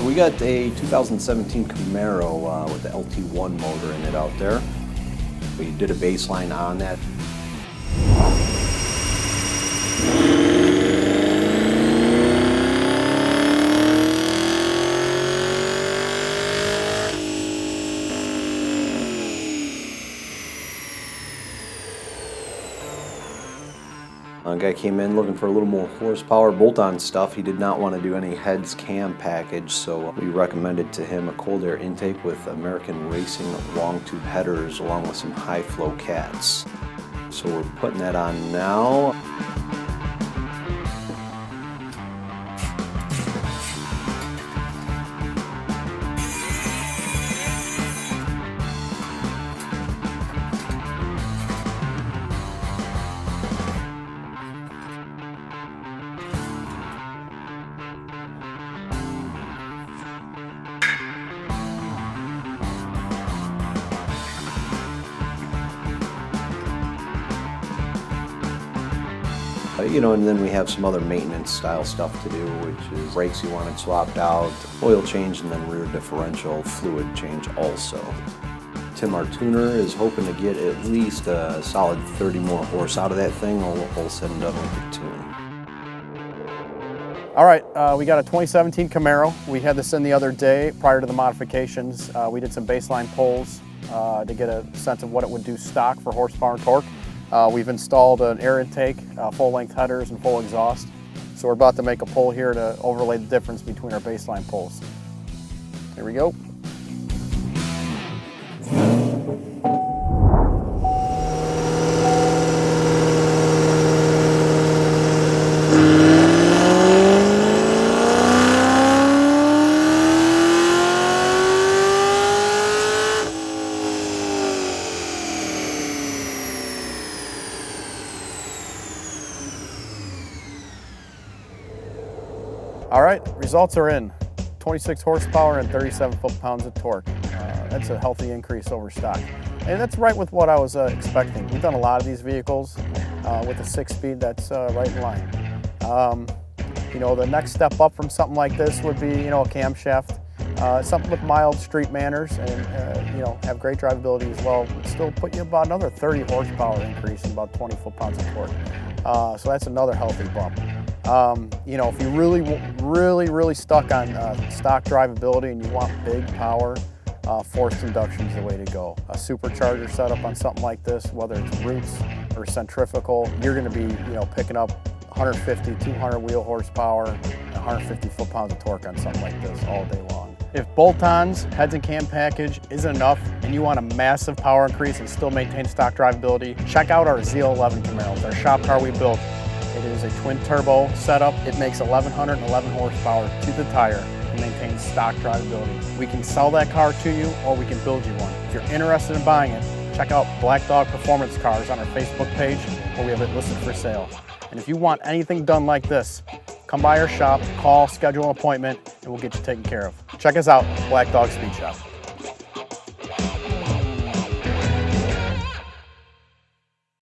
So we got a 2017 Camaro with the LT1 motor in it out there. We did a baseline on that. A guy came in looking for a little more horsepower, bolt-on stuff. He did not want to do any heads cam package, so we recommended to him a cold air intake with American Racing long tube headers along with some high flow cats. So we're putting that on now. And then we have some other maintenance style stuff to do, which is brakes you wanted swapped out, oil change, and then rear differential fluid change also. Tim, our tuner, is hoping to get at least a solid 30 more horse out of that thing, all said and done with the tune. All right, we got a 2017 Camaro. We had this in the other day prior to the modifications. We did some baseline pulls to get a sense of what it would do stock for horsepower and torque. We've installed an air intake, full-length headers, and full exhaust. So we're about to make a pull here to overlay the difference between our baseline pulls. Here we go. All right, results are in. 26 horsepower and 37 foot-pounds of torque. That's a healthy increase over stock. And that's right with what I was expecting. We've done a lot of these vehicles with a 6-speed that's right in line. The next step up from something like this would be, a camshaft. Something with mild street manners and, have great drivability as well. It'd still put you about another 30 horsepower increase and about 20 foot-pounds of torque. So that's another healthy bump. If you really stuck on stock drivability and you want big power, forced induction is the way to go. A supercharger setup on something like this, whether it's roots or centrifugal, you're going to be, picking up 150, 200 wheel horsepower, 150 foot-pounds of torque on something like this all day long. If bolt-ons, heads and cam package isn't enough and you want a massive power increase and still maintain stock drivability, check out our ZL11 Camaros, our shop car we built. It is a twin turbo setup. It makes 1,111 horsepower to the tire and maintains stock drivability. We can sell that car to you or we can build you one. If you're interested in buying it, check out Blackdog Performance Cars on our Facebook page where we have it listed for sale. And if you want anything done like this, come by our shop, call, schedule an appointment, and we'll get you taken care of. Check us out, Blackdog Speed Shop.